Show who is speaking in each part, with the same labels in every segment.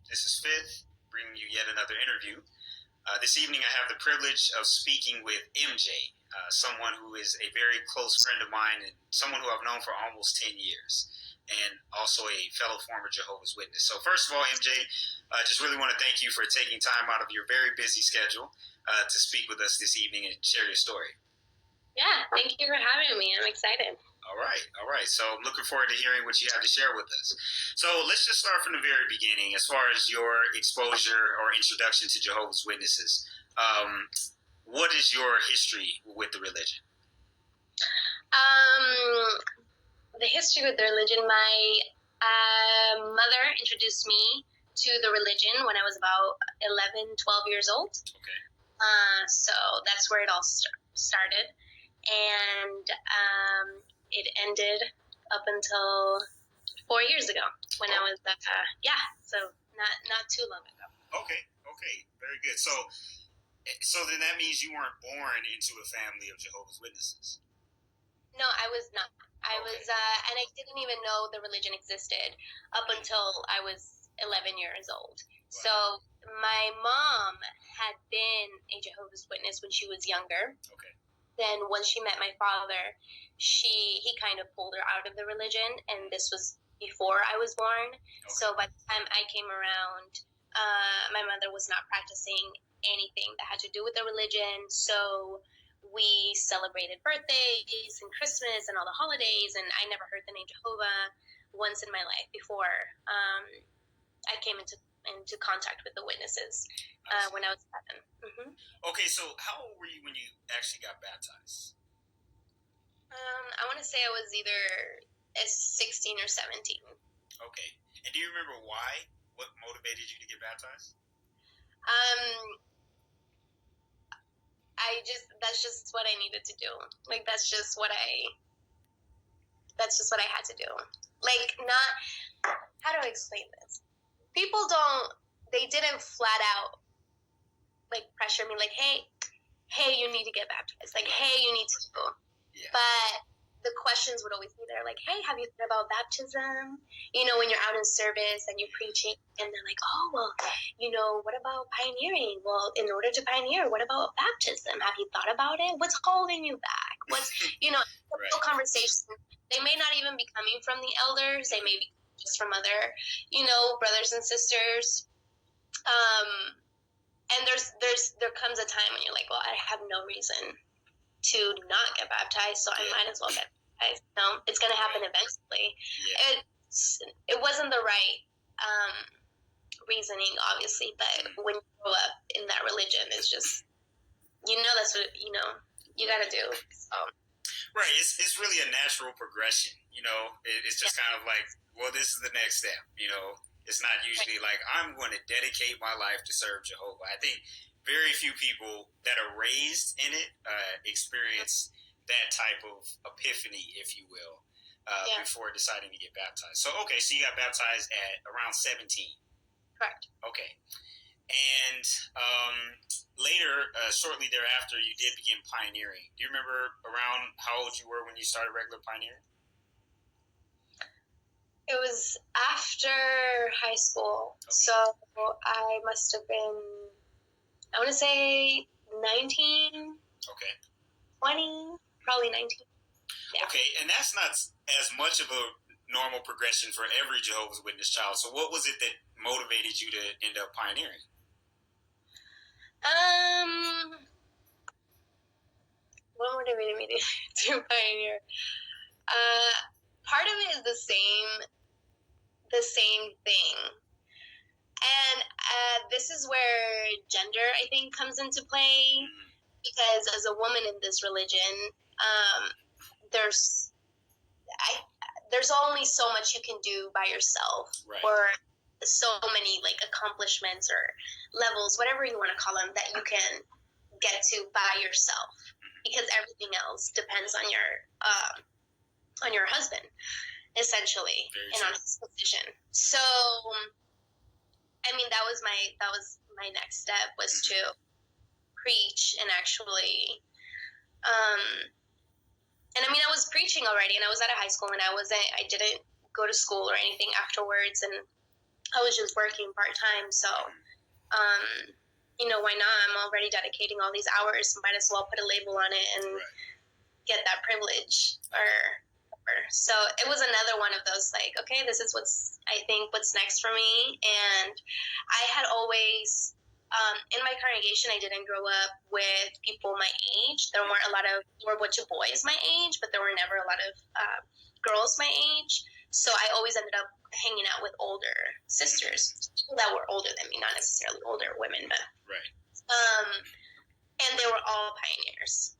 Speaker 1: This is Fifth, bringing you yet another interview. This evening, I have the privilege of speaking with MJ, someone who is a very close friend of mine and someone who I've known for almost 10 years, and also a fellow former Jehovah's Witness. So first of all, MJ, I just really want to thank you for taking time out of your very busy schedule to speak with us this evening and share your story.
Speaker 2: Yeah, thank you for having me. I'm excited.
Speaker 1: All right. So I'm looking forward to hearing what you have to share with us. So let's just start from the very beginning as far as your exposure or introduction to Jehovah's Witnesses. What is your history with the religion?
Speaker 2: The history with the religion, my mother introduced me to the religion when I was about 11, 12 years old.
Speaker 1: Okay.
Speaker 2: So that's where it all started. And it ended up until 4 years ago when I was, so not too long ago.
Speaker 1: Okay, very good. So then that means you weren't born into a family of Jehovah's Witnesses.
Speaker 2: No, I was not. I was, and I didn't even know the religion existed up until I was 11 years old. Right. So my mom had been a Jehovah's Witness when she was younger.
Speaker 1: Okay.
Speaker 2: Then once she met my father, he kind of pulled her out of the religion, and this was before I was born. Okay. So by the time I came around, my mother was not practicing anything that had to do with the religion. So we celebrated birthdays and Christmas and all the holidays, and I never heard the name Jehovah once in my life before I came into contact with the witnesses when I was 7. Mm-hmm.
Speaker 1: Okay, so how old were you when you actually got baptized?
Speaker 2: I want to say I was either 16 or 17.
Speaker 1: Okay, and do you remember why? What motivated you to get baptized?
Speaker 2: That's just what I needed to do. Like, that's just what I had to do. Like, how do I explain this? People didn't flat out, like, pressure me, like, hey, you need to get baptized. Like, hey, you need to go. Yeah. But the questions would always be there, like, hey, have you thought about baptism? You know, when you're out in service and you're preaching, and they're like, oh, well, what about pioneering? Well, in order to pioneer, what about baptism? Have you thought about it? What's holding you back? What's, typical conversation. They may not even be coming from the elders. They may be just from other, brothers and sisters. And there comes a time when you're like, well, I have no reason to not get baptized, so I might as well get baptized. No, it's going to happen eventually. Yeah. It wasn't the right reasoning, obviously, but when you grow up in that religion, it's just, that's what, you got to do. So.
Speaker 1: Right. It's really a natural progression, It's just kind of like, well, this is the next step, It's not usually like, I'm going to dedicate my life to serve Jehovah. I think very few people that are raised in it experience that type of epiphany, if you will, before deciding to get baptized. So, okay, so you got baptized at around 17.
Speaker 2: Correct.
Speaker 1: Okay. And later, shortly thereafter, you did begin pioneering. Do you remember around how old you were when you started regular pioneering?
Speaker 2: It was after high school. Okay. So I must have been, I want to say 19.
Speaker 1: Okay.
Speaker 2: 20, probably 19. Yeah.
Speaker 1: Okay, and that's not as much of a normal progression for every Jehovah's Witness child. So what was it that motivated you to end up pioneering?
Speaker 2: What motivated me to pioneer? Part of it is the same thing. And this is where gender, I think, comes into play. Because as a woman in this religion, there's only so much you can do by yourself, right. Or so many like accomplishments or levels, whatever you want to call them, that you can get to by yourself. Because everything else depends on your husband, essentially, and on his position. So, I mean, that was my next step, was to preach and actually, and I mean, I was preaching already, and I was at a high school, and I didn't go to school or anything afterwards, and I was just working part-time, so why not? I'm already dedicating all these hours, might as well put a label on it and get that privilege. So it was another one of those, like, okay, this is what's next for me. And I had always, in my congregation, I didn't grow up with people my age. There weren't a bunch of boys my age, but there were never a lot of girls my age. So I always ended up hanging out with older sisters, people that were older than me, not necessarily older women, but and they were all pioneers.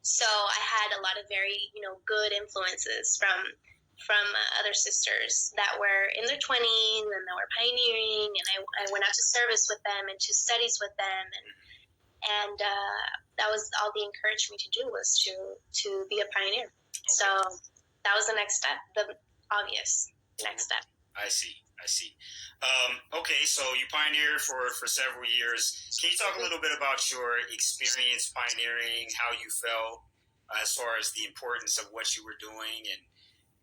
Speaker 2: So I had a lot of very, good influences from other sisters that were in their 20s and that were pioneering, and I went out to service with them and to studies with them, and that was all they encouraged me to do, was to be a pioneer. So that was the next step, the obvious next step.
Speaker 1: I see. Okay, so you pioneered for several years. Can you talk a little bit about your experience pioneering, how you felt as far as the importance of what you were doing, and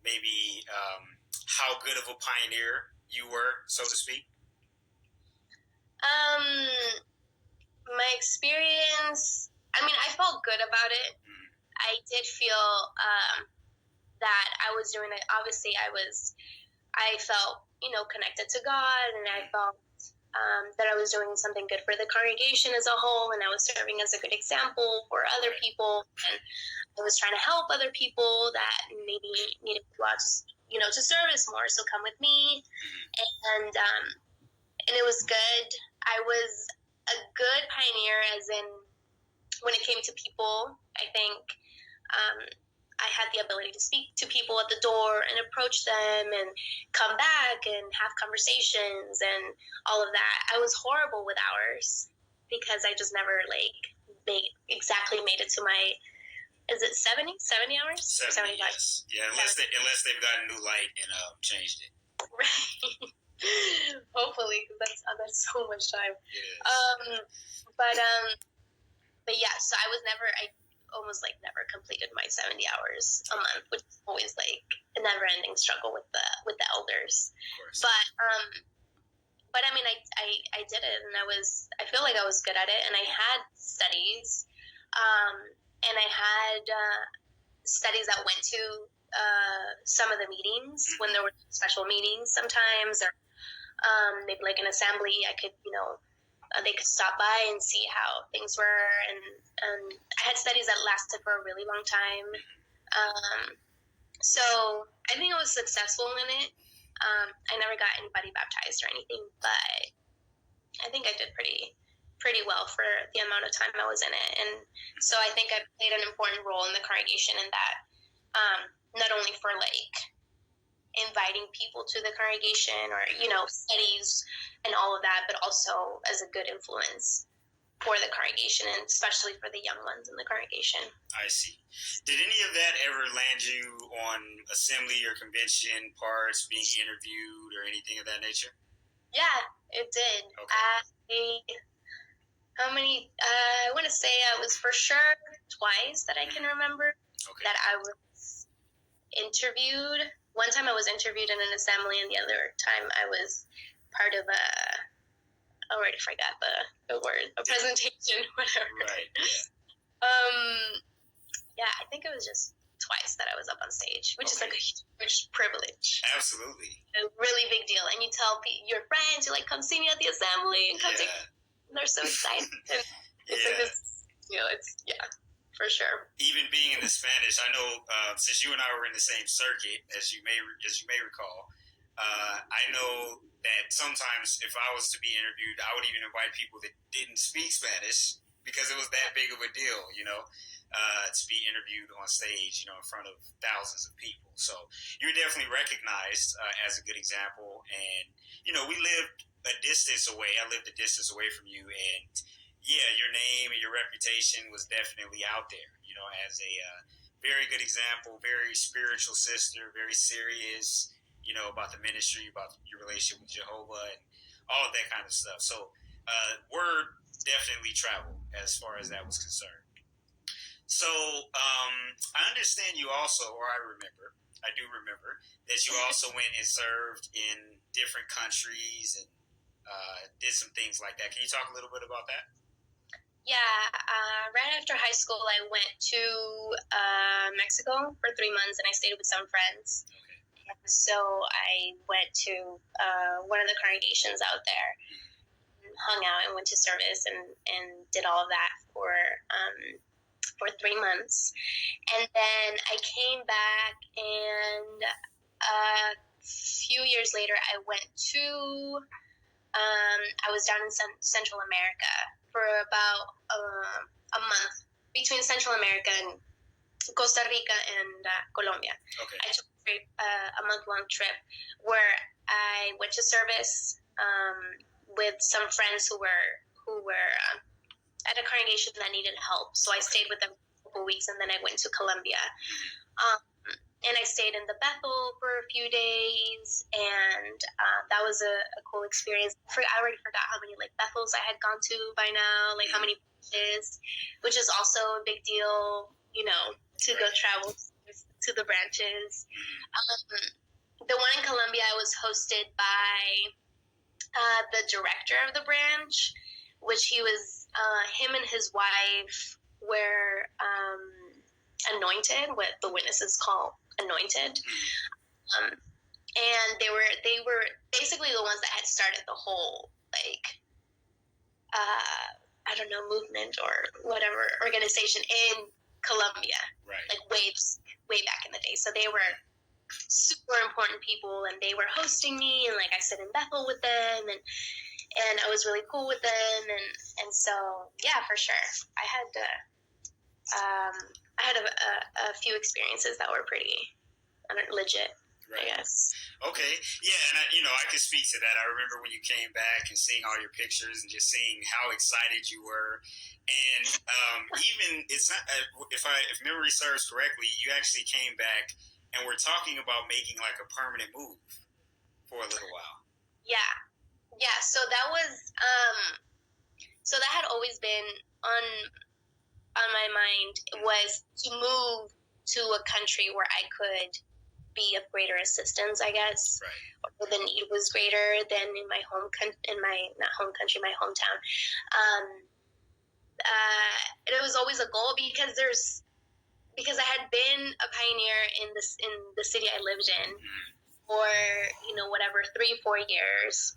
Speaker 1: maybe how good of a pioneer you were, so to speak?
Speaker 2: My experience, I felt good about it. I did feel that I was doing it. Obviously, I felt, connected to God, and I felt that I was doing something good for the congregation as a whole, and I was serving as a good example for other people, and I was trying to help other people that maybe needed to go out to service more, so come with me, and it was good. I was a good pioneer, as in when it came to people. I think I had the ability to speak to people at the door and approach them and come back and have conversations and all of that. I was horrible with hours because I just never made it to my, is it 70 hours?
Speaker 1: 70, yes. Yeah, unless they've got a new light and changed it.
Speaker 2: Right. Hopefully, because that's so much time.
Speaker 1: Yes.
Speaker 2: But yeah, so I almost never completed my 70 hours a month, which is always a never-ending struggle with the elders. But I did it, and I feel like I was good at it, and I had studies, and I had studies that went to some of the meetings when there were special meetings sometimes, or maybe an assembly. I could, they could stop by and see how things were, and I had studies that lasted for a really long time. So I think I was successful in it. I never got anybody baptized or anything, but I think I did pretty well for the amount of time I was in it. And so I think I played an important role in the congregation in that, not only for inviting people to the congregation or, studies and all of that, but also as a good influence for the congregation, and especially for the young ones in the congregation.
Speaker 1: I see. Did any of that ever land you on assembly or convention parts, being interviewed or anything of that nature?
Speaker 2: Yeah, it did.
Speaker 1: Okay.
Speaker 2: I want to say I was for sure twice that I can remember that I was interviewed. One time I was interviewed in an assembly, and the other time I was part of I already forgot the word, a presentation, whatever.
Speaker 1: Right.
Speaker 2: Yeah. I think it was just twice that I was up on stage, which is a huge privilege.
Speaker 1: Absolutely.
Speaker 2: A really big deal. And you tell your friends, you're come see me at the assembly, and come take, and they're so excited. It's for sure.
Speaker 1: Even being in the Spanish, I know since you and I were in the same circuit, as you may recall, I know that sometimes if I was to be interviewed, I would even invite people that didn't speak Spanish, because it was that big of a deal, to be interviewed on stage, in front of thousands of people. So you're definitely recognized as a good example. And, we lived a distance away. I lived a distance away from you, and your name and your reputation was definitely out there, as a very good example, very spiritual sister, very serious, about the ministry, about your relationship with Jehovah, and all of that kind of stuff. So word definitely traveled as far as that was concerned. So I understand you also, or I do remember that you also went and served in different countries and did some things like that. Can you talk a little bit about that?
Speaker 2: Yeah, right after high school, I went to Mexico for 3 months, and I stayed with some friends.
Speaker 1: Okay.
Speaker 2: So I went to one of the congregations out there, hung out, and went to service, and did all of that for 3 months. And then I came back, and a few years later, I went to, I was down in Central America for about a month, between Central America and Costa Rica and Colombia.
Speaker 1: Okay.
Speaker 2: I took a month-long trip where I went to service with some friends who were at a congregation that needed help. So I stayed with them for a couple weeks, and then I went to Colombia. And I stayed in the Bethel for a few days, and that was a cool experience. I already forgot how many Bethels I had gone to by now, how many branches, which is also a big deal, to go travel to the branches. The one in Colombia, I was hosted by the director of the branch, which him and his wife were anointed, what the witnesses call anointed. And they were basically the ones that had started the whole movement or whatever organization in Colombia,
Speaker 1: right?
Speaker 2: Way back in the day. So they were super important people, and they were hosting me, and I sit in Bethel with them, and I was really cool with them, and so yeah, for sure, I had a few experiences that were pretty legit. Right. I guess.
Speaker 1: Okay. Yeah, and I could speak to that. I remember when you came back and seeing all your pictures and just seeing how excited you were, and even it's not if memory serves correctly, you actually came back and we're talking about making a permanent move for a little while.
Speaker 2: Yeah. So that was so that had always been on my mind, was to move to a country where I could be of greater assistance, I guess.
Speaker 1: Right.
Speaker 2: Or the need was greater than in my hometown. It was always a goal because I had been a pioneer in the city I lived in for 3-4 years,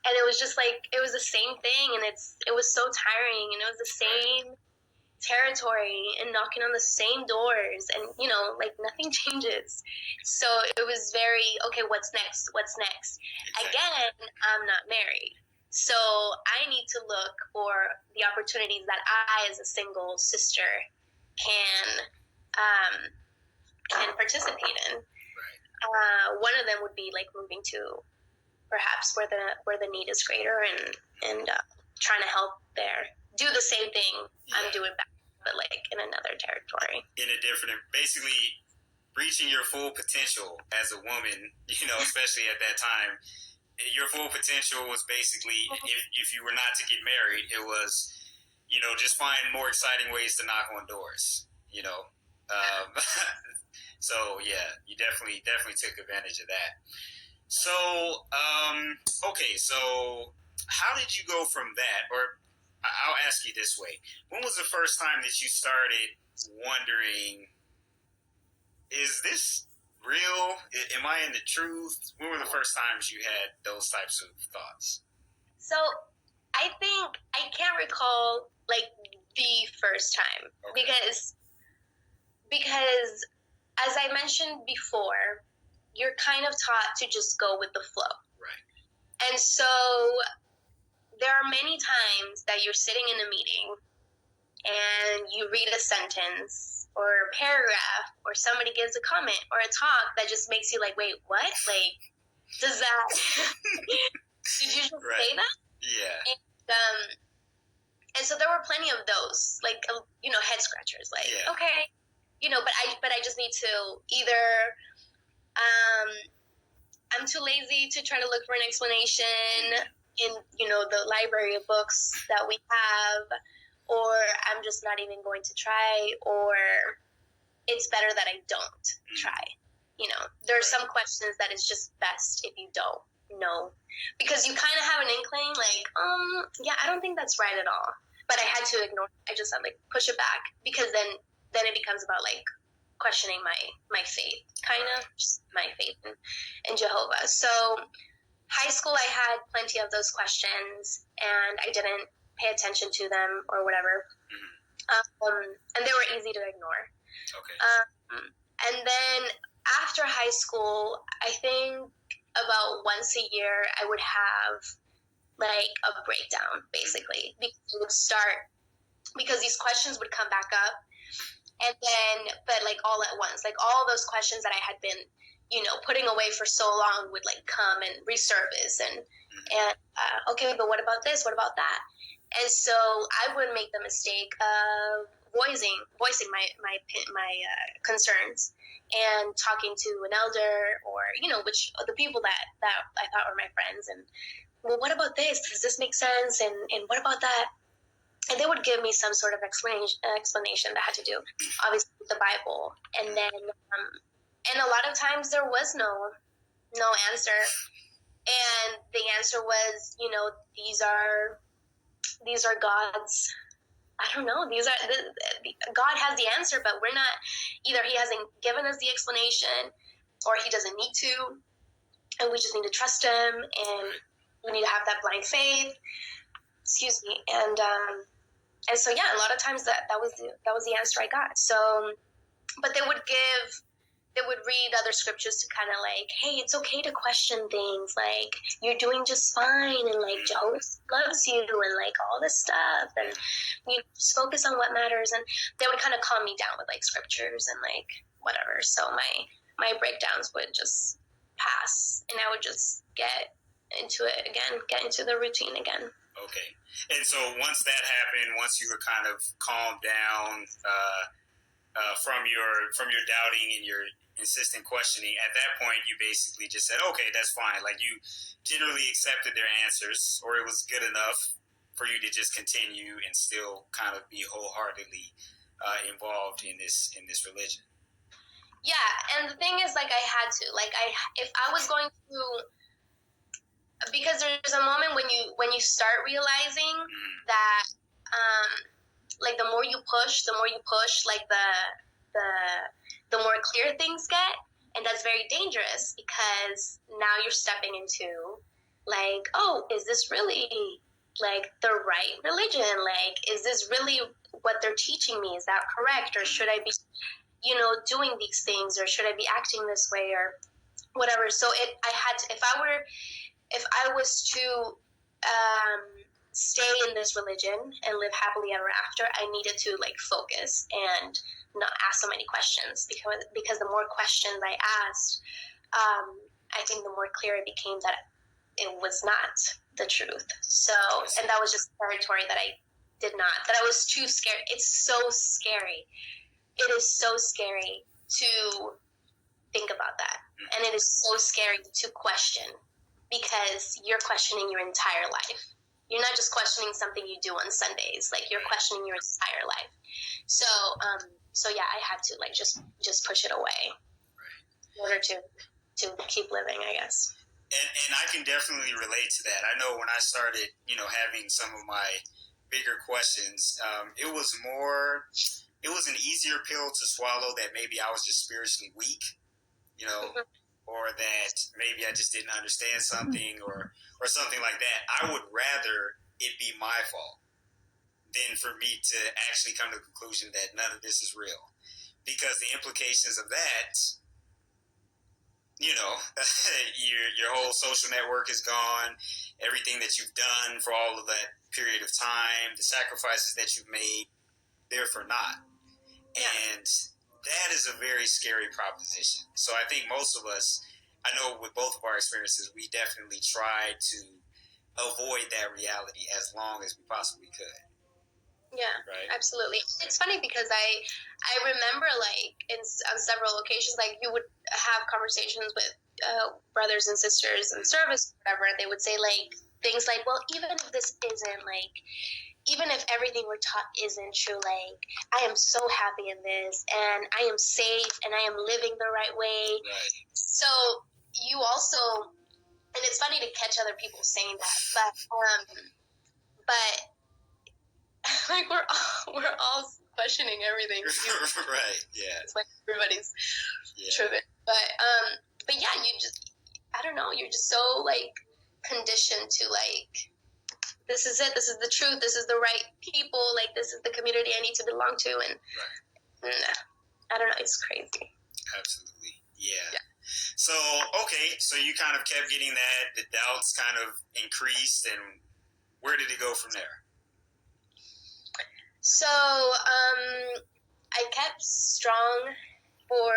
Speaker 2: and it was just it was the same thing, and it was so tiring, and it was the same territory and knocking on the same doors, and nothing changes. So it was very, okay, what's next?
Speaker 1: Exactly.
Speaker 2: Again, I'm not married, so I need to look for the opportunities that I, as a single sister, can participate in.
Speaker 1: Right.
Speaker 2: One of them would be moving to perhaps where the need is greater, and trying to help there, do the same thing I'm doing back, but in another territory.
Speaker 1: In a different, basically reaching your full potential as a woman, especially at that time. Your full potential was basically, if you were not to get married, it was, just find more exciting ways to knock on doors, So yeah, you definitely took advantage of that. So, okay, so how did you go from that? Or I'll ask you this way. When was the first time that you started wondering, is this real? Am I in the truth? When were the first times you had those types of thoughts?
Speaker 2: So I think I can't recall the first time,
Speaker 1: okay.
Speaker 2: because as I mentioned before, you're kind of taught to just go with the flow.
Speaker 1: Right.
Speaker 2: And so there are many times that you're sitting in a meeting and you read a sentence or a paragraph, or somebody gives a comment or a talk that just makes you wait, what? Does that did you just say that?
Speaker 1: Yeah.
Speaker 2: And so there were plenty of those, head scratchers,
Speaker 1: yeah.
Speaker 2: Okay, but I just need to either I'm too lazy to try to look for an explanation in the library of books that we have, or I'm just not even going to try, or it's better that I don't try. There are some questions that it's just best if you don't no, because you kind of have an inkling, like, yeah, I don't think that's right at all. But I had to ignore it. I just had like push it back, because then it becomes about like questioning my faith, kind of my faith in Jehovah. So high school, I had plenty of those questions, and I didn't pay attention to them or whatever. And they were easy to ignore.
Speaker 1: Okay.
Speaker 2: And then after high school, I think about once a year, I would have like a breakdown, basically, because these questions would come back up, and then, but like all at once, like all those questions that I had been, putting away for so long would like come and resurface, and okay, but what about this? What about that? And so I would make the mistake of voicing my concerns and talking to an elder, or which the people that I thought were my friends, and, well, what about this? Does this make sense? And what about that? And they would give me some sort of explanation that had to do, obviously, with the Bible. And then, and a lot of times there was no answer. And the answer was, these are God's, I don't know, God has the answer, but we're not, either he hasn't given us the explanation, or he doesn't need to, and we just need to trust him, and we need to have that blind faith. Excuse me. And so, yeah, a lot of times that was the answer I got. So, but they would read other scriptures to kind of like, hey, it's okay to question things, like, you're doing just fine, and like Jehovah loves you, and like all this stuff, and you just focus on what matters. And they would kind of calm me down with like scriptures and like whatever. So my breakdowns would just pass, and I would just get into it again, get into the routine again.
Speaker 1: Okay. And so once that happened, once you were kind of calmed down from your doubting and your insistent questioning, at that point you basically just said, okay, that's fine. Like, you generally accepted their answers, or it was good enough for you to just continue and still kind of be wholeheartedly involved in this religion.
Speaker 2: Yeah, and the thing is, like, I had to, like, if I was going to, because there's a moment when you start realizing that, like, the more you push, like, the more clear things get, and that's very dangerous, because now you're stepping into, like, oh, is this really, like, the right religion? Like, is this really what they're teaching me? Is that correct? Or should I be, doing these things, or should I be acting this way, or whatever? So I had to, if I was to stay in this religion and live happily ever after, I needed to like focus and not ask so many questions, because the more questions I asked, I think the more clear it became that it was not the truth. So, and that was just territory that I was too scared. It's so scary. It is so scary to think about that. And it is so scary to question, because you're questioning your entire life. You're not just questioning something you do on Sundays. Like, you're questioning your entire life. So, yeah, I had to like just push it away in order to keep living, I guess.
Speaker 1: And I can definitely relate to that. I know when I started, having some of my bigger questions, it was an easier pill to swallow that maybe I was just spiritually weak, or that maybe I just didn't understand something, or something like that. I would rather it be my fault than for me to actually come to the conclusion that none of this is real. Because the implications of that, your whole social network is gone, everything that you've done for all of that period of time, the sacrifices that you've made, they're for naught. And that is a very scary proposition. So I think most of us, I know with both of our experiences, we definitely tried to avoid that reality as long as we possibly could.
Speaker 2: Yeah, right. Absolutely. It's funny because I remember, like, on several occasions, like, you would have conversations with brothers and sisters in service, or whatever, and they would say, like, things like, well, even if this isn't, like, even if everything we're taught isn't true, like, I am so happy in this, and I am safe, and I am living the right way. Right. So you also and it's funny to catch other people saying that, but like we're all questioning everything.
Speaker 1: Right. Yeah.
Speaker 2: It's like everybody's tripping, but yeah, you just, I don't know, you're just so like conditioned to like, this is it, this is the truth, this is the right people, like this is the community I need to belong to, and I don't know, it's crazy.
Speaker 1: Absolutely. Yeah. So, okay, so you kind of kept getting that, the doubts kind of increased, and where did it go from there?
Speaker 2: So, I kept strong for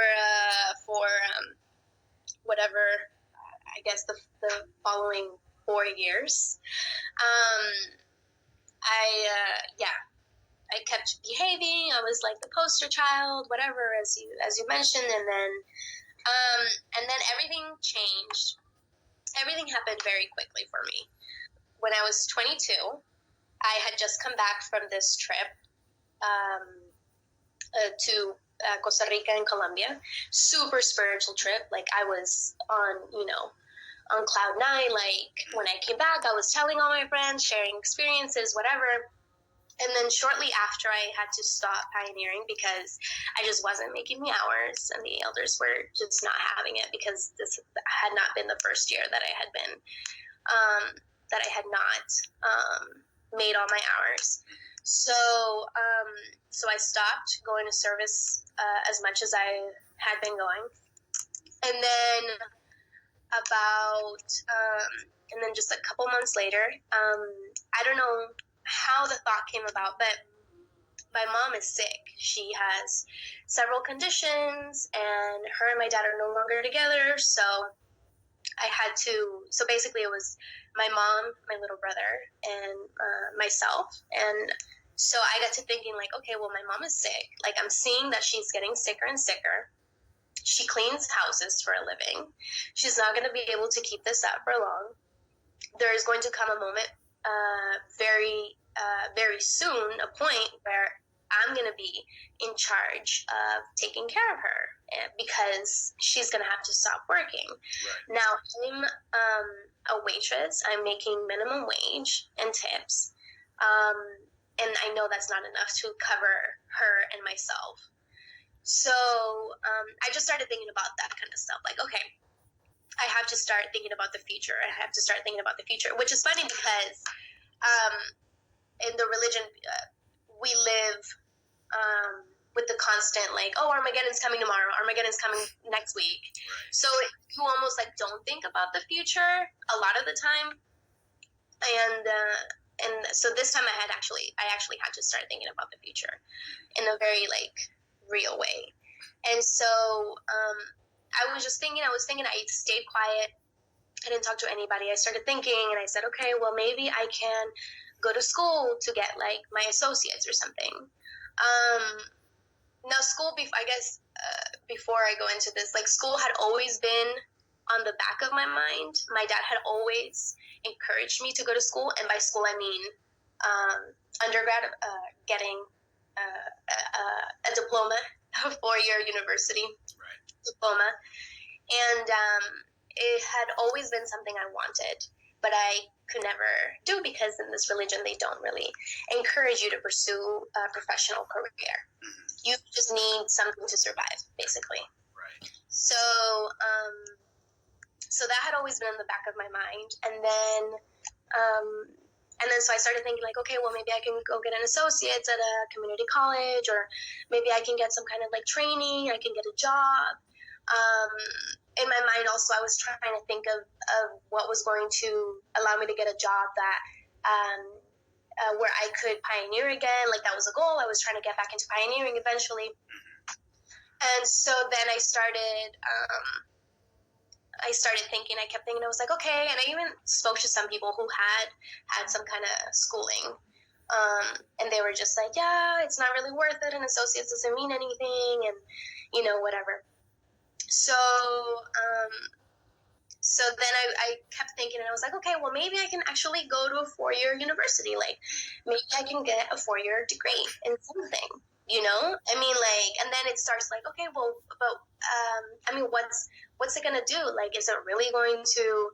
Speaker 2: whatever, I guess the following 4 years. I kept behaving. I was like the poster child, whatever, as you mentioned, and then everything changed. Everything happened very quickly for me. When I was 22, I had just come back from this trip to Costa Rica and Colombia. Super spiritual trip. Like I was on cloud nine. Like when I came back, I was telling all my friends, sharing experiences, whatever. And then shortly after, I had to stop pioneering because I just wasn't making the hours, and the elders were just not having it because this had not been the first year that I had been, that I had not made all my hours. So I stopped going to service as much as I had been going. And then and then just a couple months later, I don't know how the thought came about, but my mom is sick. She has several conditions, and her and my dad are no longer together. So so basically it was my mom, my little brother, and myself. And so I got to thinking like, okay, well, my mom is sick. Like I'm seeing that she's getting sicker and sicker. She cleans houses for a living. She's not going to be able to keep this up for long. There is going to come a moment very soon, a point where I'm going to be in charge of taking care of her because she's going to have to stop working. Right. Now, I'm a waitress. I'm making minimum wage and tips. And I know that's not enough to cover her and myself. So I just started thinking about that kind of stuff. Like, okay, I have to start thinking about the future. Which is funny because in the religion, we live with the constant like, oh, Armageddon's coming tomorrow. Armageddon's coming next week. Right. So you almost like don't think about the future a lot of the time. And so this time I actually had to start thinking about the future in a very like real way. And so I was thinking, I stayed quiet. I didn't talk to anybody. I started thinking, and I said, okay, well, maybe I can go to school to get like my associates or something. Now school, before I go into this, like school had always been on the back of my mind. My dad had always encouraged me to go to school. And by school, I mean undergrad, getting a diploma, a 4-year university diploma. And it had always been something I wanted, but I could never do because in this religion, they don't really encourage you to pursue a professional career. You just need something to survive, basically. Right. So that had always been in the back of my mind. And then so I started thinking like, okay, well, maybe I can go get an associate's at a community college, or maybe I can get some kind of like training. I can get a job. In my mind also, I was trying to think of what was going to allow me to get a job that where I could pioneer again. Like that was a goal. I was trying to get back into pioneering eventually. And so then I started thinking, I kept thinking, I was like, okay. And I even spoke to some people who had some kind of schooling. And they were just like, yeah, it's not really worth it. An associate's doesn't mean anything. And, whatever. So then I kept thinking, and I was like, okay, well, maybe I can actually go to a 4-year university. Like, maybe I can get a 4-year degree in something, I mean, like, and then it starts like, okay, well, but, I mean, what's it going to do? Like, is it really going to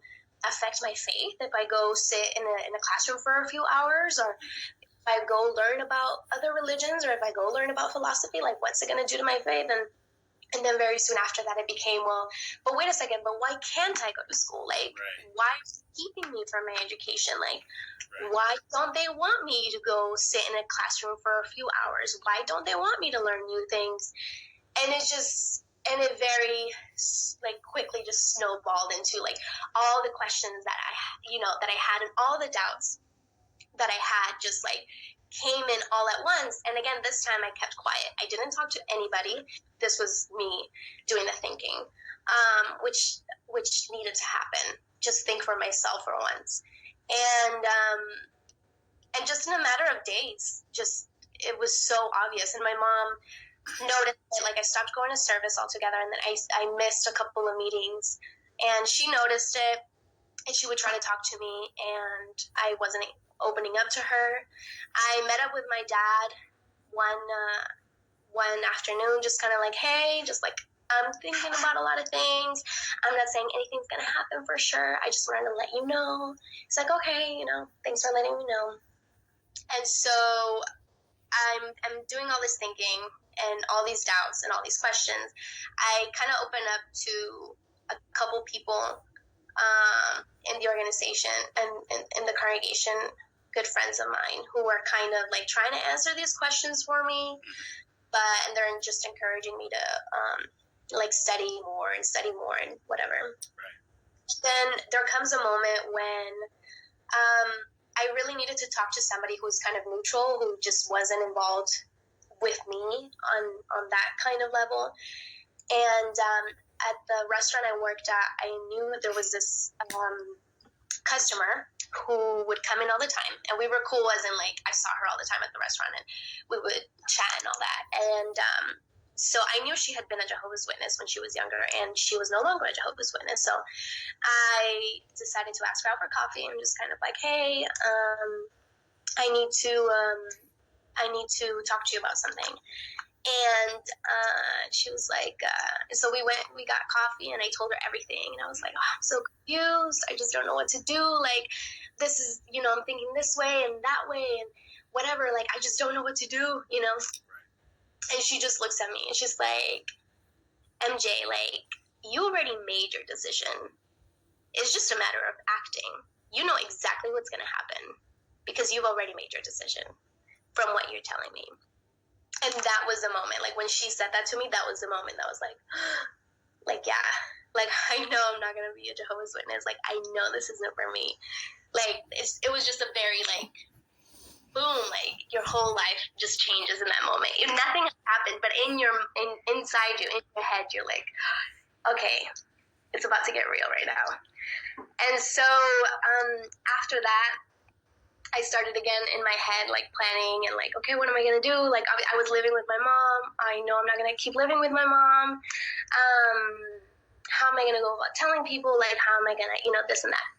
Speaker 2: affect my faith if I go sit in a classroom for a few hours, or if I go learn about other religions, or if I go learn about philosophy, like what's it going to do to my faith? And then very soon after that, it became, well, but wait a second, but why can't I go to school? Like, why is it keeping me from my education? Like, why don't they want me to go sit in a classroom for a few hours? Why don't they want me to learn new things? And it very, like, quickly just snowballed into, like, all the questions that that I had, and all the doubts that I had just, like, came in all at once. And again, this time I kept quiet. I didn't talk to anybody. This was me doing the thinking, which needed to happen. Just think for myself for once. And just in a matter of days, it was so obvious. And my mom noticed that, like, I stopped going to service altogether, and then I missed a couple of meetings, and she noticed it, and she would try to talk to me, and I wasn't opening up to her. I met up with my dad one afternoon, just kind of like, hey, just like, I'm thinking about a lot of things. I'm not saying anything's going to happen for sure. I just wanted to let you know. It's like, okay, thanks for letting me know. And so I'm doing all this thinking and all these doubts and all these questions. I kind of open up to a couple people in the organization and in the congregation, good friends of mine, who were kind of like trying to answer these questions for me, and they're just encouraging me to like study more and whatever.
Speaker 1: Right.
Speaker 2: Then there comes a moment when I really needed to talk to somebody who was kind of neutral, who just wasn't involved with me on that kind of level. And at the restaurant I worked at, I knew there was this customer who would come in all the time, and we were cool, as in, like, I saw her all the time at the restaurant, and we would chat and all that. And so I knew she had been a Jehovah's Witness when she was younger, and she was no longer a Jehovah's Witness. So I decided to ask her out for coffee, and just kind of like, hey, I need to talk to you about something. And she was like, so we got coffee, and I told her everything. And I was like, oh, I'm so confused. I just don't know what to do. Like, this is, I'm thinking this way and that way and whatever. Like, I just don't know what to do, And she just looks at me, and she's like, MJ, like, you already made your decision. It's just a matter of acting. You know exactly what's going to happen because you've already made your decision from what you're telling me. And that was the moment, like, when she said that to me, that was the moment that was like, yeah, like, I know I'm not going to be a Jehovah's Witness. Like, I know this isn't for me. Like, it was just a very, like, boom, like, your whole life just changes in that moment. If nothing has happened, but inside you, in your head, you're like, okay, it's about to get real right now. And so after that, I started again in my head, like, planning and, like, okay, what am I going to do? Like, I was living with my mom. I know I'm not going to keep living with my mom. How am I going to go about telling people? Like, how am I going to, this and that?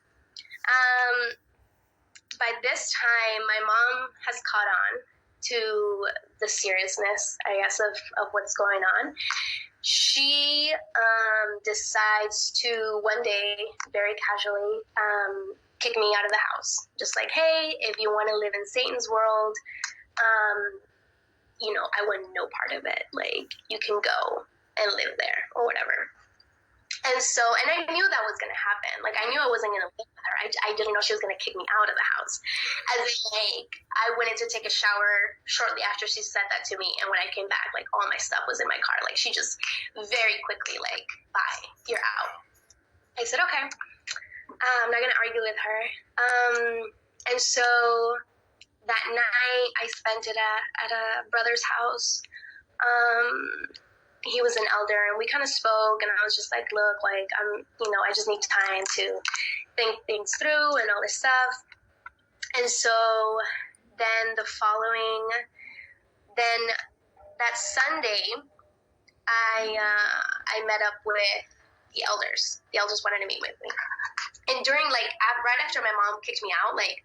Speaker 2: By this time, my mom has caught on to the seriousness, I guess, of what's going on. She decides to one day, very casually, kick me out of the house. Just like, hey, if you want to live in Satan's world, I want no part of it. Like, you can go and live there or whatever. And I knew that was going to happen. Like, I knew I wasn't going to live with her. I didn't know she was going to kick me out of the house. As in, like, I went in to take a shower shortly after she said that to me. And when I came back, like, all my stuff was in my car. Like, she just very quickly, like, bye, you're out. I said, okay. I'm not going to argue with her. And so that night I spent it at a brother's house. He was an elder, and we kind of spoke, and I was just like, look, like, I just need time to think things through and all this stuff. And so then that Sunday, I met up with the elders. The elders wanted to meet with me. And during, like, right after my mom kicked me out, like,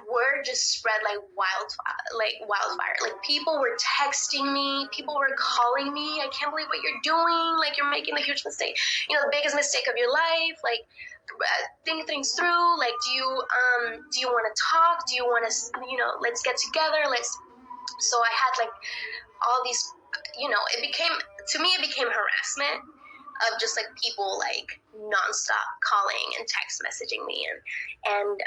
Speaker 2: word just spread like wildfire. Like, people were texting me, people were calling me, I can't believe what you're doing, like, you're making a huge mistake, the biggest mistake of your life, like, think things through. Like, do you want to talk? Do you want to, let's get together. So I had like all these, it became harassment of just like people like nonstop calling and text messaging me and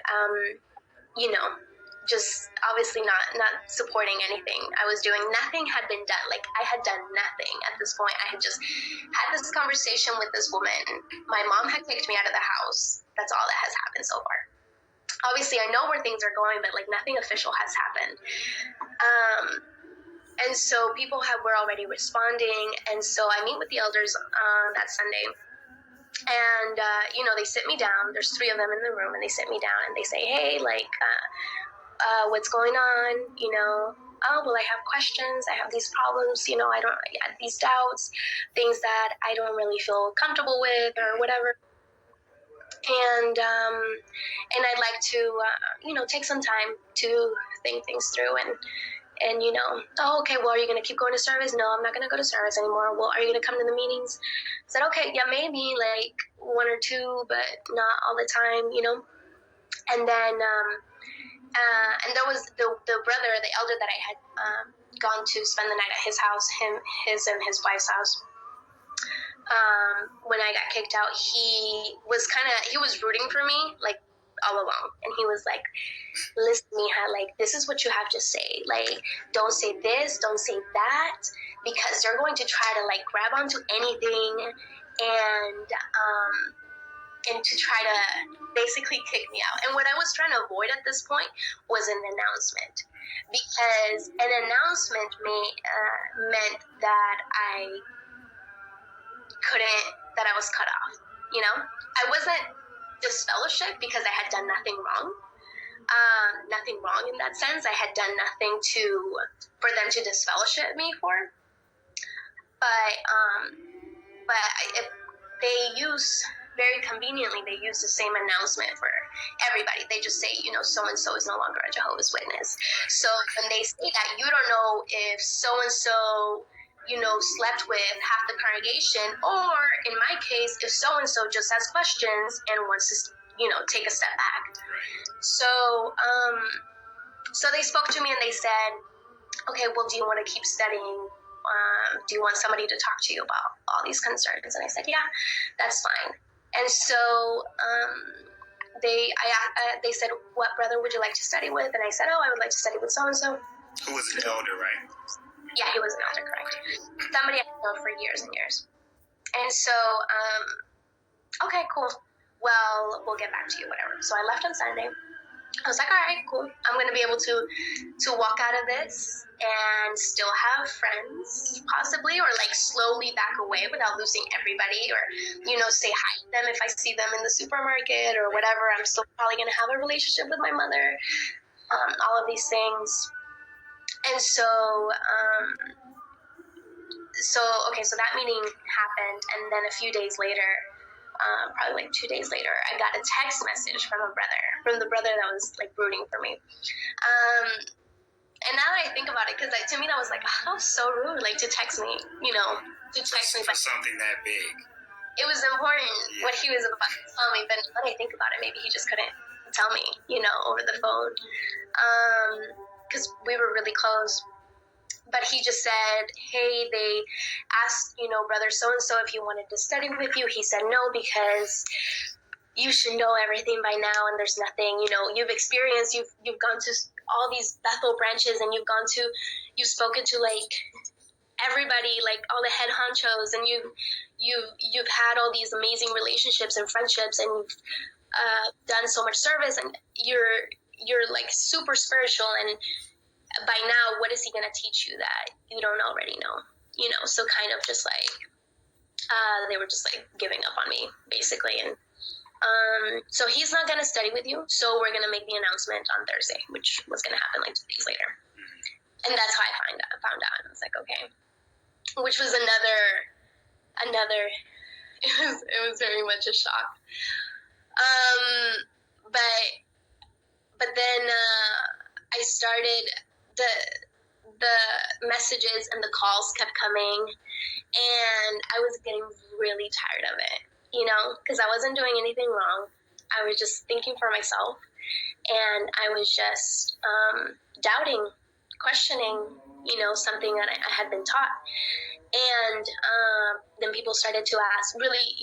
Speaker 2: just obviously not supporting anything I was doing. Nothing had been done. Like, I had done nothing at this point. I had just had this conversation with this woman. My mom had kicked me out of the house. That's all that has happened so far. Obviously, I know where things are going, but like nothing official has happened. And so people were already responding. And so I meet with the elders that Sunday. And, they sit me down. There's 3 of them in the room, and they sit me down and they say, hey, like, what's going on? Oh, well, I have questions. I have these problems. I have these doubts, things that I don't really feel comfortable with or whatever. And I'd like to, take some time to think things through and oh, okay, well, are you going to keep going to service? No, I'm not going to go to service anymore. Well, are you going to come to the meetings? I said, okay, yeah, maybe like 1 or 2, but not all the time, And then, and there was the brother, the elder that I had gone to spend the night at his house, his and his wife's house. When I got kicked out, he was rooting for me, like, all along. And he was like, listen, Mija, like, this is what you have to say. Like, don't say this, don't say that, because they're going to try to, like, grab onto anything and to try to basically kick me out. And what I was trying to avoid at this point was an announcement, because an announcement meant that I was cut off. I wasn't disfellowshipped because I had done nothing wrong. Nothing wrong in that sense. I had done nothing for them to disfellowship me for. But if very conveniently, they use the same announcement for everybody. They just say, so-and-so is no longer a Jehovah's Witness. So when they say that, you don't know if so-and-so, slept with half the congregation, or in my case, if so-and-so just has questions and wants to, take a step back. So they spoke to me and they said, okay, well, do you want to keep studying? Do you want somebody to talk to you about all these concerns? And I said, yeah, that's fine. And so they said, what brother would you like to study with? And I said, oh, I would like to study with so-and-so.
Speaker 1: Who was an elder, right?
Speaker 2: Yeah, he was an elder, correct. Somebody I've known for years and years. And so, okay, cool. Well, we'll get back to you, whatever. So I left on Sunday. I was like, all right, cool. I'm going to be able to walk out of this and still have friends, possibly, or like slowly back away without losing everybody, or, say hi to them if I see them in the supermarket or whatever. I'm still probably going to have a relationship with my mother, all of these things. And so that meeting happened, and then a few days later, probably like 2 days later, I got a text message from the brother that was like rooting for me. And now that I think about it, because to me that was like, oh, that was so rude, like to text me, to text me
Speaker 1: for something that big.
Speaker 2: It was important what he was about to tell me, but when I think about it, maybe he just couldn't tell me, over the phone, because we were really close. But he just said, hey, they asked, brother so-and-so if you wanted to study with you. He said no, because you should know everything by now, and there's nothing, you've experienced, you've gone to all these Bethel branches, and you've spoken to like everybody, like all the head honchos, and you've had all these amazing relationships and friendships, and you've done so much service, and you're like super spiritual, and by now, what is he going to teach you that you don't already know? So kind of just like, they were just like giving up on me, basically. And so he's not going to study with you. So we're going to make the announcement on Thursday, which was going to happen like 2 days later. And that's how I found out. And I was like, okay. Which was another, it was very much a shock. But then I started, the messages and the calls kept coming, and I was getting really tired of it. because I wasn't doing anything wrong. I was just thinking for myself, and I was just doubting, questioning, something that I had been taught. And then people started to ask, really,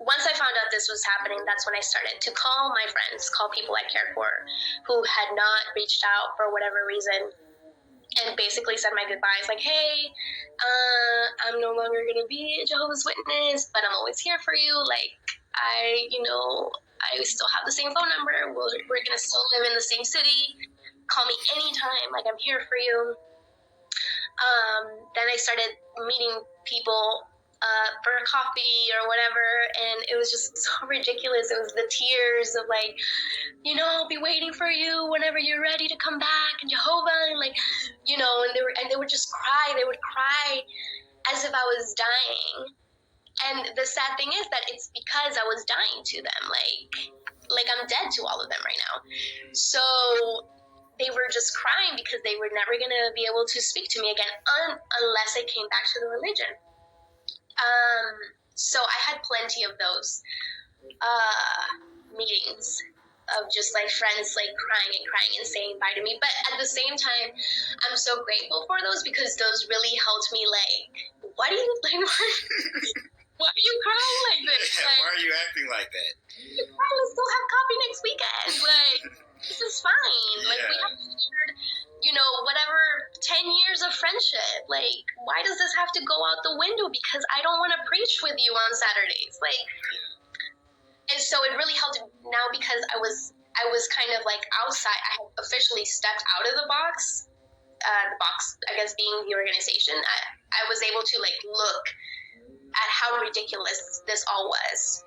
Speaker 2: once I found out this was happening, that's when I started to call my friends, call people I cared for who had not reached out for whatever reason, and basically said my goodbyes, like, hey, I'm no longer going to be a Jehovah's Witness, but I'm always here for you. Like, I still have the same phone number. We're going to still live in the same city. Call me anytime. Like, I'm here for you. Then I started meeting people for a coffee or whatever, and it was just so ridiculous. It was the tears of like, I'll be waiting for you whenever you're ready to come back, and Jehovah, and like, and they would just cry. They would cry as if I was dying. And the sad thing is that it's because I was dying to them. Like I'm dead to all of them right now. So they were just crying because they were never going to be able to speak to me again unless I came back to the religion. So I had plenty of those meetings of just like friends like crying and saying bye to me. But at the same time, I'm so grateful for those because those really helped me. Like, why are you crying like this?
Speaker 1: Yeah,
Speaker 2: like,
Speaker 1: why are you acting like that?
Speaker 2: Let's still have coffee next weekend. Like, this is fine. Like, we have shared, whatever 10 years of friendship. Like, why does this have to go out the window? Because I don't want to preach with you on Saturdays. Like, and so it really helped now because I was kind of like outside. I had officially stepped out of the box, I guess, being the organization. I was able to like look at how ridiculous this all was.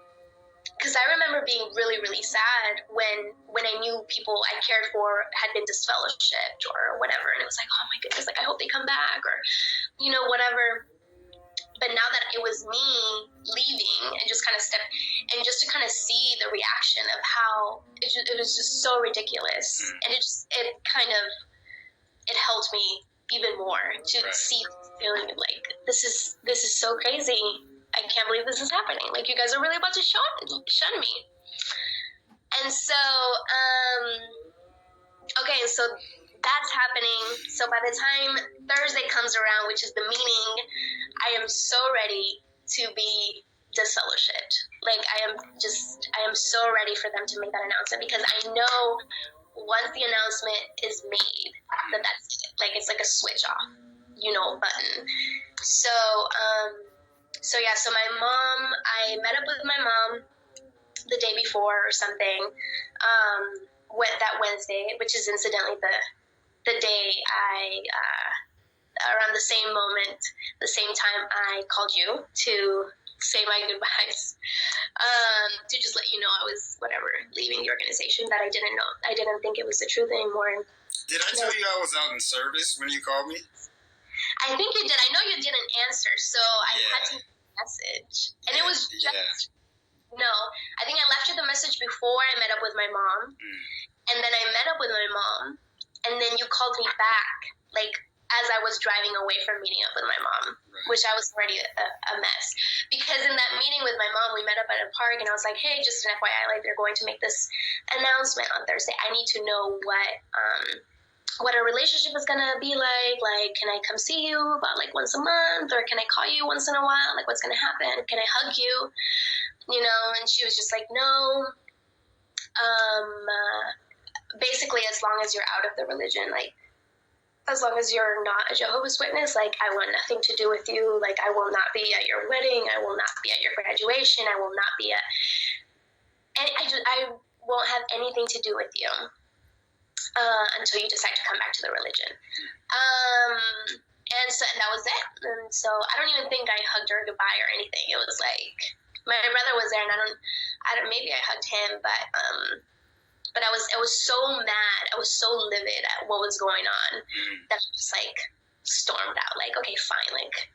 Speaker 2: Because I remember being really, really sad when I knew people I cared for had been disfellowshipped or whatever. And it was like, oh my goodness, like I hope they come back or, whatever. But now that it was me leaving and just kind of just to kind of see the reaction of how it was just so ridiculous. And it helped me even more to see the feeling of like, this is so crazy. I can't believe this is happening. Like, you guys are really about to shun me. And so, okay, so that's happening. So by the time Thursday comes around, which is the meeting, I am so ready to be disfellowshipped. Like, I am so ready for them to make that announcement because I know once the announcement is made, that's it. Like, it's like a switch off, button. So I met up with my mom the day before or something, that Wednesday, which is incidentally the day around the same moment, the same time I called you to say my goodbyes, to just let you know I was, leaving the organization that I didn't know. I didn't think it was the truth anymore.
Speaker 1: Did I tell you I was out in service when you called me?
Speaker 2: I think you did. I know you didn't answer, so I had to message. And it was just, no, I think I left you the message before I met up with my mom. And then I met up with my mom, and then you called me back, like, as I was driving away from meeting up with my mom, which I was already a mess. Because in that meeting with my mom, we met up at a park, and I was like, hey, just an FYI, like, they're going to make this announcement on Thursday. I need to know what our relationship is gonna be like. Like, can I come see you about like once a month, or can I call you once in a while? Like, what's gonna happen? Can I hug you? And she was just like, no. Basically, as long as you're out of the religion, like, as long as you're not a Jehovah's Witness, like, I want nothing to do with you. Like, I will not be at your wedding. I will not be at your graduation. I will not be at, and I won't have anything to do with you. Until you decide to come back to the religion. And that was it. And so I don't even think I hugged her goodbye or anything. It was like, my brother was there, and maybe I hugged him, but I was so mad. I was so livid at what was going on that I just like stormed out, like, okay, fine, like,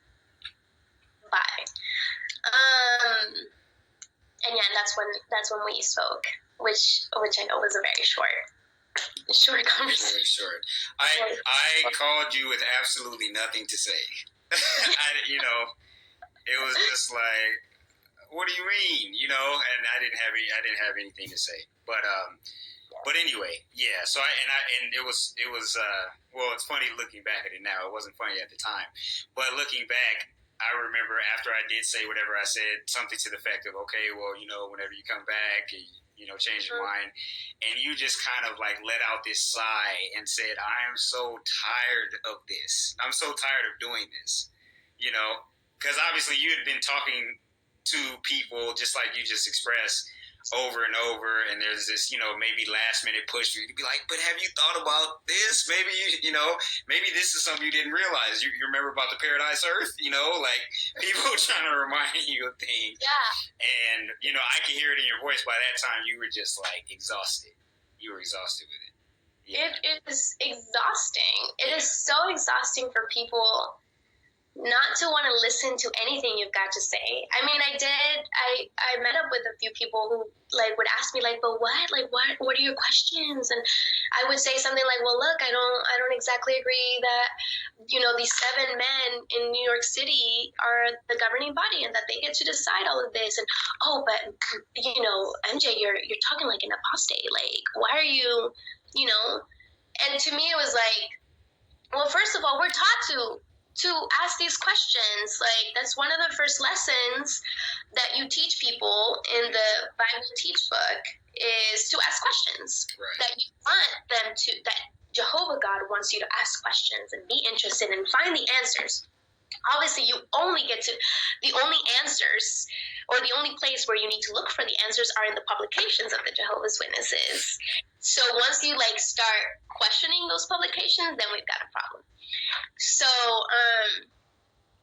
Speaker 2: bye. And yeah, that's when we spoke, which I know was a very short conversation.
Speaker 1: Very short. I called you with absolutely nothing to say. It was just like, what do you mean? You know, and I didn't have anything to say. But anyway, yeah. So and it was well, it's funny looking back at it now. It wasn't funny at the time, but looking back, I remember after I did say whatever I said, something to the effect of, okay, well, you know, whenever you come back, you know, change your mind, and you just kind of like let out this sigh and said, I am so tired of this. I'm so tired of doing this, you know, because obviously you had been talking to people just like you just expressed over and over, and there's this, you know, maybe last minute push for you to be like, but have you thought about this? Maybe you know, maybe this is something you didn't realize. You remember about the Paradise Earth, you know, like people trying to remind you of things.
Speaker 2: Yeah.
Speaker 1: And, you know, I could hear it in your voice. By that time, you were just like exhausted. You were exhausted with it.
Speaker 2: Yeah. It is exhausting. It is so exhausting for people not to want to listen to anything you've got to say. I mean, I met up with a few people who like would ask me like, but what are your questions? And I would say something like, well, look, I don't exactly agree that, you know, these 7 men in New York City are the governing body and that they get to decide all of this. And, oh, but, you know, MJ, you're talking like an apostate. Like, why are you, you know? And to me, it was like, well, first of all, we're taught to ask these questions. Like, that's one of the first lessons that you teach people in the Bible Teach book is to ask questions.
Speaker 3: Right.
Speaker 2: That you want them to, that Jehovah God wants you to ask questions and be interested and find the answers. Obviously, you only get to, the only answers or the only place where you need to look for the answers are in the publications of the Jehovah's Witnesses. So once you like start questioning those publications, then we've got a problem. So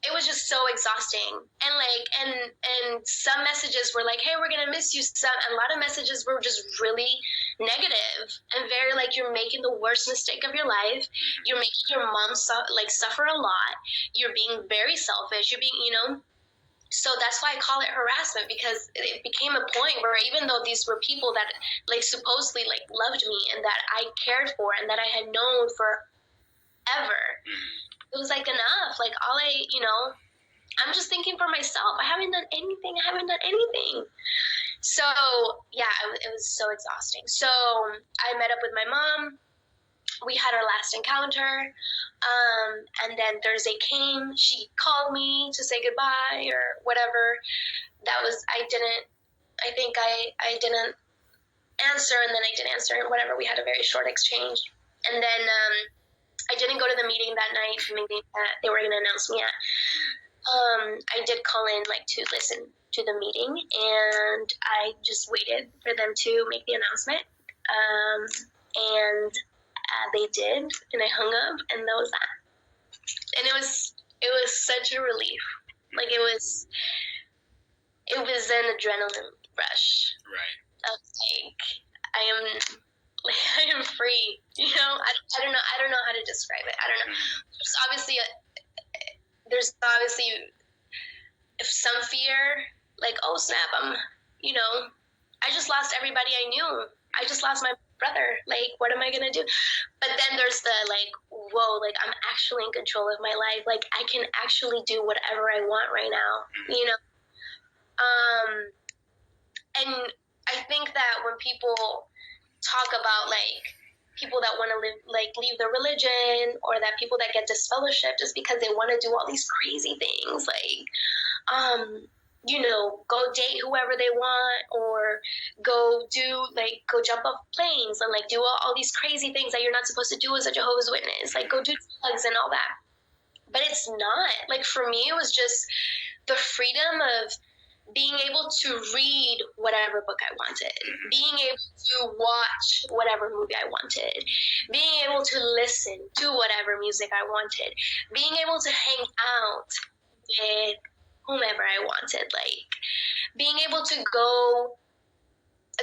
Speaker 2: it was just so exhausting, and like and some messages were like, hey, we're gonna miss you. Some, and a lot of messages were just really negative and very like, you're making the worst mistake of your life, you're making your mom suffer a lot, you're being very selfish, you're being, you know. So that's why I call it harassment, because it became a point where even though these were people that like supposedly like loved me and that I cared for and that I had known forever, it was like enough. Like all you know, I'm just thinking for myself. I haven't done anything. So yeah, it was so exhausting. So I met up with my mom. We had our last encounter. And then Thursday came. She called me to say goodbye or whatever. I think I didn't answer, and then I did answer, and whatever. We had a very short exchange. And then I didn't go to the meeting that night, the meeting that they were going to announce me at. I did call in like to listen to the meeting, and I just waited for them to make the announcement. And they did, and I hung up, and that was that. And it was such a relief. Like it was an adrenaline rush.
Speaker 3: Right.
Speaker 2: Of like, I am free. You know, I don't know how to describe it. I don't know. There's obviously some fear, like, oh snap, I just lost everybody I knew. I just lost my brother. Like, what am I gonna do? But then there's the like, whoa, like I'm actually in control of my life. Like I can actually do whatever I want right now. You know. And I think that when people talk about like people that want to leave their religion, or that people that get disfellowshipped just because they want to do all these crazy things, like go date whoever they want, or go jump off planes and like do all these crazy things that you're not supposed to do as a Jehovah's Witness, like go do drugs and all that. But it's not. Like for me, it was just the freedom of being able to read whatever book I wanted, being able to watch whatever movie I wanted, being able to listen to whatever music I wanted, being able to hang out with whomever I wanted, like being able to go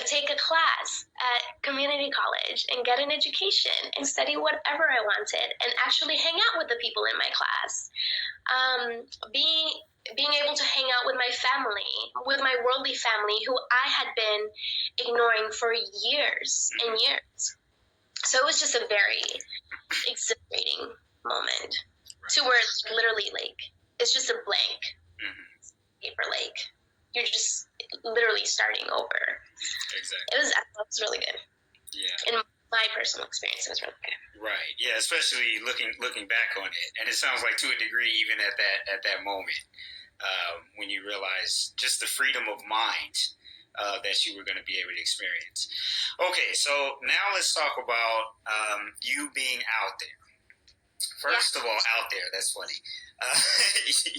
Speaker 2: take a class at community college and get an education and study whatever I wanted and actually hang out with the people in my class. Being able to hang out with my family, with my worldly family, who I had been ignoring for years and years. So it was just a very exhilarating moment, to where it's literally like, it's just a blank paper lake. you're just literally starting over.
Speaker 1: Exactly.
Speaker 2: It was really good.
Speaker 1: Yeah.
Speaker 2: In my personal experience, it was really good.
Speaker 1: Right. Yeah. Especially looking back on it, and it sounds like to a degree, even at that moment, when you realize just the freedom of mind that you were going to be able to experience. Okay, so now let's talk about you being out there. First of all, out there. That's funny. You see,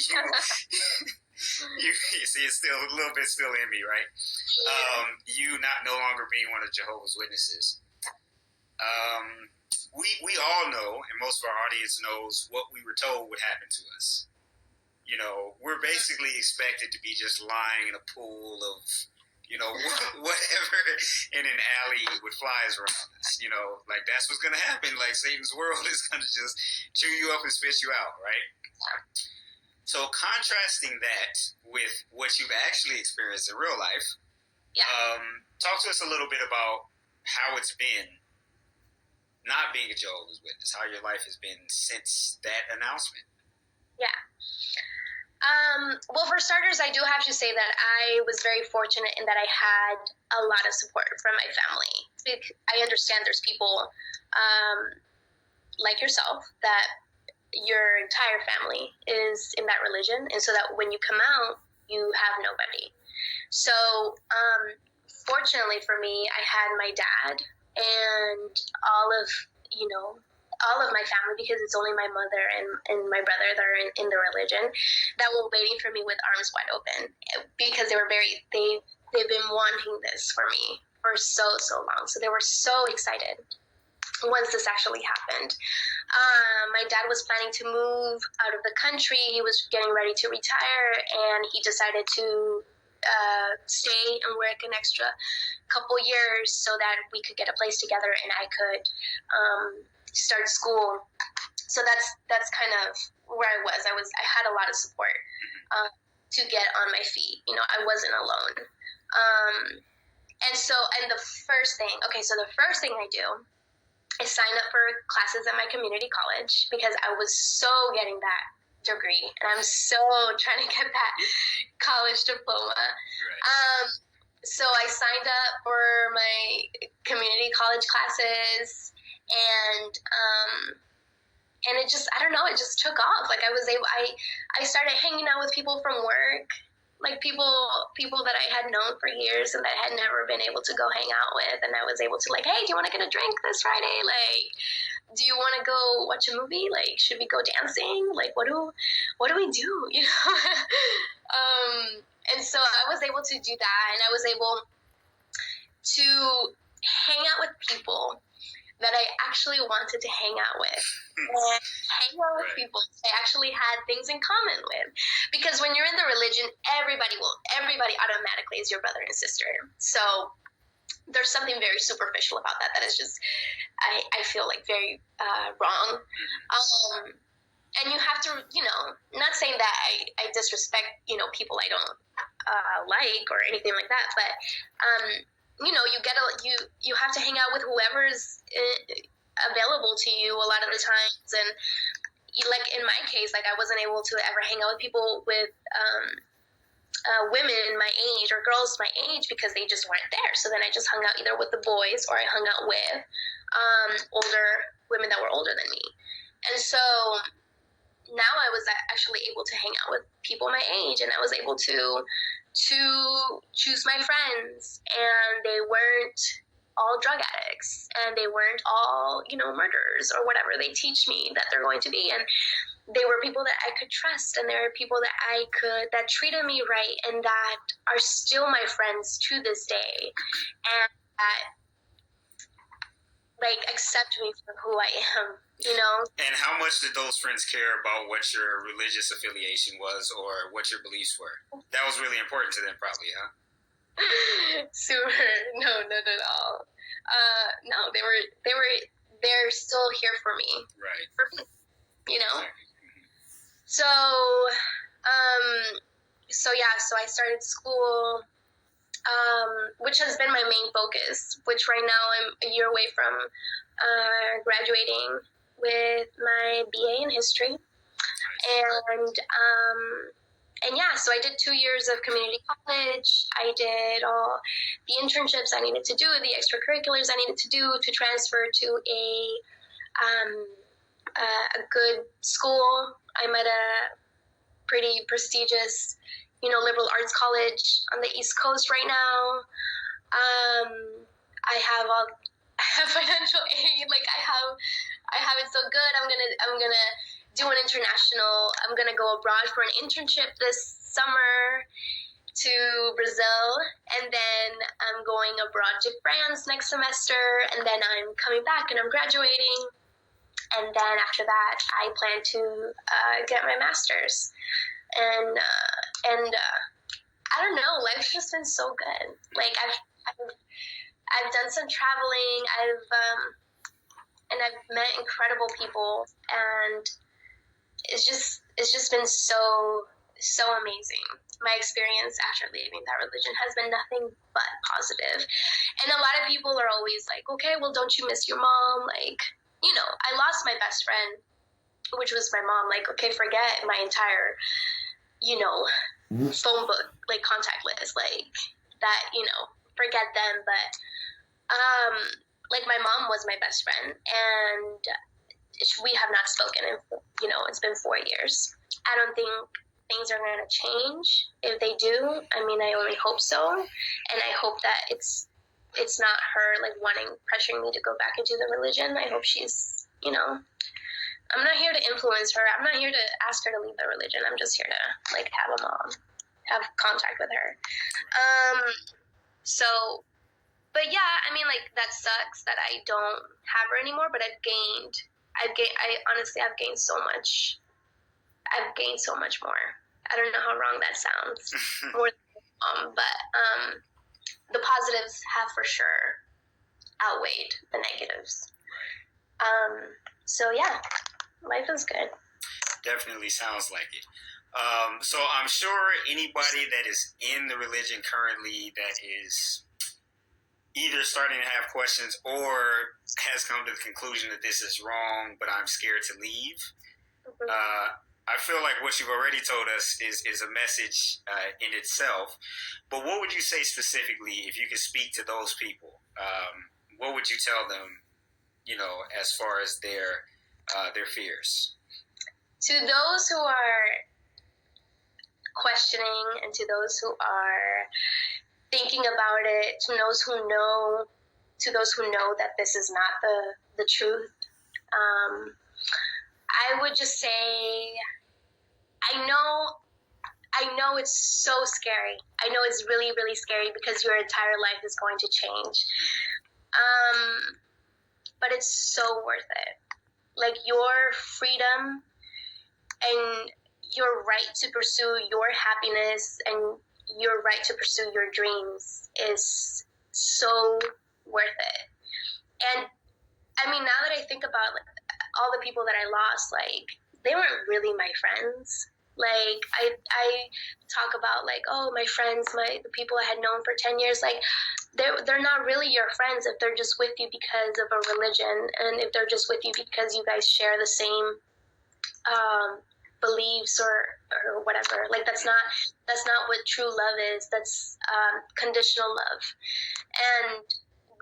Speaker 1: it's still a little bit still in me, right? You no longer being one of Jehovah's Witnesses. We all know, and most of our audience knows, what we were told would happen to us. You know, we're basically expected to be just lying in a pool of, you know, whatever in an alley with flies around us. You know, like that's what's going to happen. Like Satan's world is going to just chew you up and spit you out, right? So contrasting that with what you've actually experienced in real life, talk to us a little bit about how it's been not being a Jehovah's Witness, how your life has been since that announcement.
Speaker 2: Yeah. Well, for starters, I do have to say that I was very fortunate in that I had a lot of support from my family. I understand there's people like yourself that your entire family is in that religion, and so that when you come out, you have nobody. So, fortunately for me, I had my dad and all of my family, because it's only my mother and my brother that are in the religion, that were waiting for me with arms wide open, because they've been wanting this for me for so long. So they were so excited once this actually happened. My dad was planning to move out of the country. He was getting ready to retire, and he decided to stay and work an extra couple years so that we could get a place together and I could start school. So that's kind of where I was. I had a lot of support to get on my feet. You know, I wasn't alone. And the first thing I do is sign up for classes at my community college, because I was so getting that degree and I'm so trying to get that college diploma. Right. So I signed up for my community college classes, and it just, I don't know, it just took off. Like I started hanging out with people from work, like people that I had known for years and that I had never been able to go hang out with, and I was able to, like, hey, do you want to get a drink this Friday? Like, do you want to go watch a movie? Like, should we go dancing? Like, what do we do? You know. And so I was able to do that, and I was able to hang out with people that I actually wanted to hang out with. And hang out with people I actually had things in common with. Because when you're in the religion, everybody automatically is your brother and sister. So there's something very superficial about that is just, I feel like very wrong. And you have to, you know, not saying that I disrespect, you know, people I don't like or anything like that, but you know, you have to hang out with whoever's available to you a lot of the times. And like in my case, like I wasn't able to ever hang out with people with women my age or girls my age because they just weren't there. So then I just hung out either with the boys or I hung out with older women that were older than me. And so now I was actually able to hang out with people my age, and I was able to choose my friends, and they weren't all drug addicts, and they weren't all, you know, murderers or whatever they teach me that they're going to be. And they were people that I could trust, and they were people that treated me right, and that are still my friends to this day, and that like accept me for who I am, you know.
Speaker 1: And how much did those friends care about what your religious affiliation was or what your beliefs were? That was really important to them, probably, huh?
Speaker 2: Super. No, not at all. No, they're still here for me.
Speaker 1: Right.
Speaker 2: For me, you know.
Speaker 1: Right.
Speaker 2: So I started school, which has been my main focus, which right now I'm a year away from graduating with my BA in history. And yeah, so I did 2 years of community college. I did all the internships I needed to do, the extracurriculars I needed to do to transfer to a good school. I'm at a pretty prestigious, liberal arts college on the East Coast right now. I have financial aid. Like I have it so good. I'm gonna do an international. I'm gonna go abroad for an internship this summer to Brazil, and then I'm going abroad to France next semester, and then I'm coming back and I'm graduating, and then after that I plan to get my master's, and I don't know, life's just been so good. Like I've done some traveling. I've met incredible people, and it's just been so amazing. My experience after leaving that religion has been nothing but positive. And a lot of people are always like, okay, well, don't you miss your mom? Like, I lost my best friend, which was my mom. Like, okay, forget my entire, phone book, like contact list, like that, forget them. But like my mom was my best friend, and we have not spoken in, it's been 4 years. I don't think things are going to change. If they do, I mean, I only hope so. And I hope that it's not her like pressuring me to go back into the religion. I hope she's, I'm not here to influence her. I'm not here to ask her to leave the religion. I'm just here to like have a mom, have contact with her. But yeah, I mean, like, that sucks that I don't have her anymore, but I've gained so much. I've gained so much more. I don't know how wrong that sounds. More but the positives have for sure outweighed the negatives. So yeah, life is good.
Speaker 1: Definitely sounds like it. So I'm sure anybody that is in the religion currently that is either starting to have questions or has come to the conclusion that this is wrong, but I'm scared to leave. Mm-hmm. I feel like what you've already told us is a message in itself. But what would you say specifically, if you could speak to those people? What would you tell them, as far as their fears?
Speaker 2: To those who are questioning, and to those who are thinking about it, to those who know that this is not the truth, I would just say, I know it's so scary. I know it's really, really scary because your entire life is going to change. But it's so worth it. Like, your freedom and your right to pursue your happiness and your right to pursue your dreams is so worth it. And I mean, now that I think about like all the people that I lost, like, they weren't really my friends. Like, I talk about like, oh, my friends, the people I had known for 10 years, like, they're not really your friends if they're just with you because of a religion, and if they're just with you because you guys share the same beliefs or whatever. Like, that's not what true love is. That's conditional love. And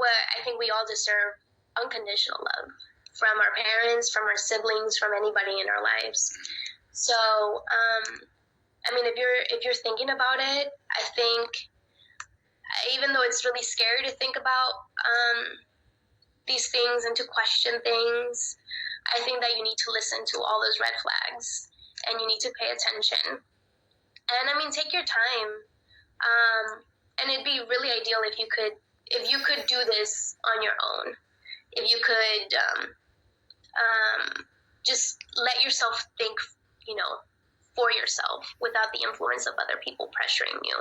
Speaker 2: what I think we all deserve, unconditional love from our parents, from our siblings, from anybody in our lives. So, I mean, if you're thinking about it, I think, even though it's really scary to think about these things and to question things, I think that you need to listen to all those red flags, and you need to pay attention. And I mean, take your time. And it'd be really ideal if you could do this on your own. If you could just let yourself think, for yourself without the influence of other people pressuring you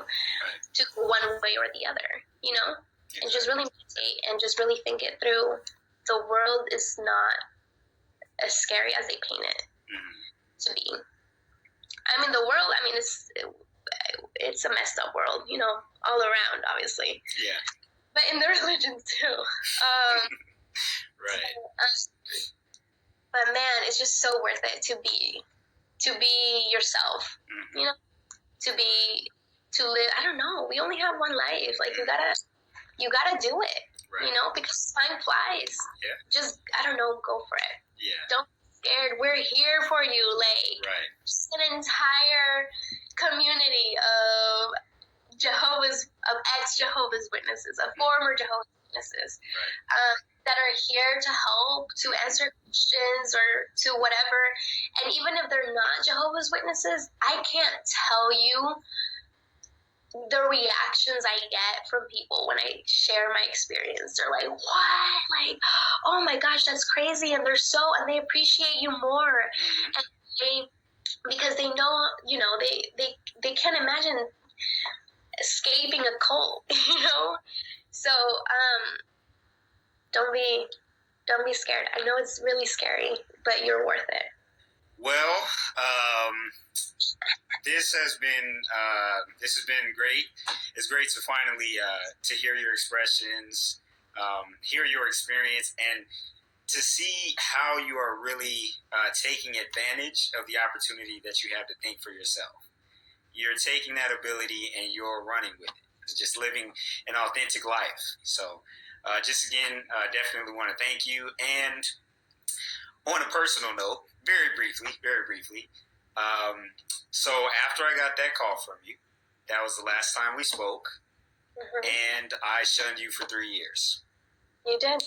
Speaker 2: to go one way or the other, and just really meditate and just really think it through. The world is not as scary as they paint it to be. I mean, the world, it's a messed up world, all around, obviously.
Speaker 1: Yeah.
Speaker 2: But in the religion too.
Speaker 1: Right.
Speaker 2: But man, it's just so worth it to be yourself. to live. I don't know. We only have one life. Like you gotta do it.
Speaker 1: Right.
Speaker 2: You know, because time flies.
Speaker 1: Yeah.
Speaker 2: Just I don't know. Go for it.
Speaker 1: Yeah.
Speaker 2: Don't be scared. We're here for you. Like
Speaker 1: right.
Speaker 2: just an entire community of ex-Jehovah's Witnesses, of former Jehovah's Witnesses,
Speaker 1: right.
Speaker 2: That are here to help, to answer questions, or to whatever. And even if they're not Jehovah's Witnesses, I can't tell you the reactions I get from people when I share my experience. They're like, what? Like, oh my gosh, that's crazy. And they appreciate you more.
Speaker 1: Mm-hmm.
Speaker 2: And because they know, you know, they can't imagine escaping a cult, you know? So, don't be scared. I know it's really scary, but you're worth it.
Speaker 1: Well, this has been great. It's great to finally to hear your expressions, hear your experience, and to see how you are really taking advantage of the opportunity that you have to think for yourself. You're taking that ability and you're running with it. It's just living an authentic life. So, just again, definitely want to thank you. And on a personal note, very briefly, so after I got that call from you, that was the last time we spoke, and I shunned you for 3 years.
Speaker 2: You did.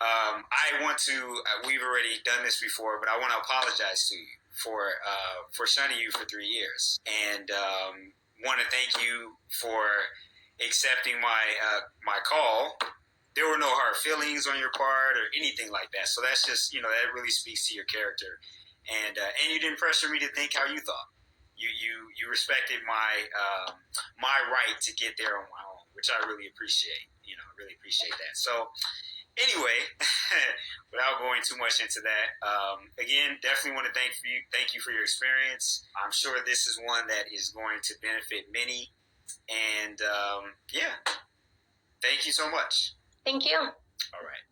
Speaker 1: I want to, we've already done this before, but I want to apologize to you for shunning you for 3 years, and want to thank you for accepting my call. There were no hard feelings on your part or anything like that. So that's just, you know, that really speaks to your character, and you didn't pressure me to think how you thought. You respected my right to get there on my own, which I really appreciate. You know, really appreciate that. So anyway, without going too much into that, again, definitely want to thank you for your experience. I'm sure this is one that is going to benefit many, and yeah, thank you so much.
Speaker 2: Thank you.
Speaker 1: All right.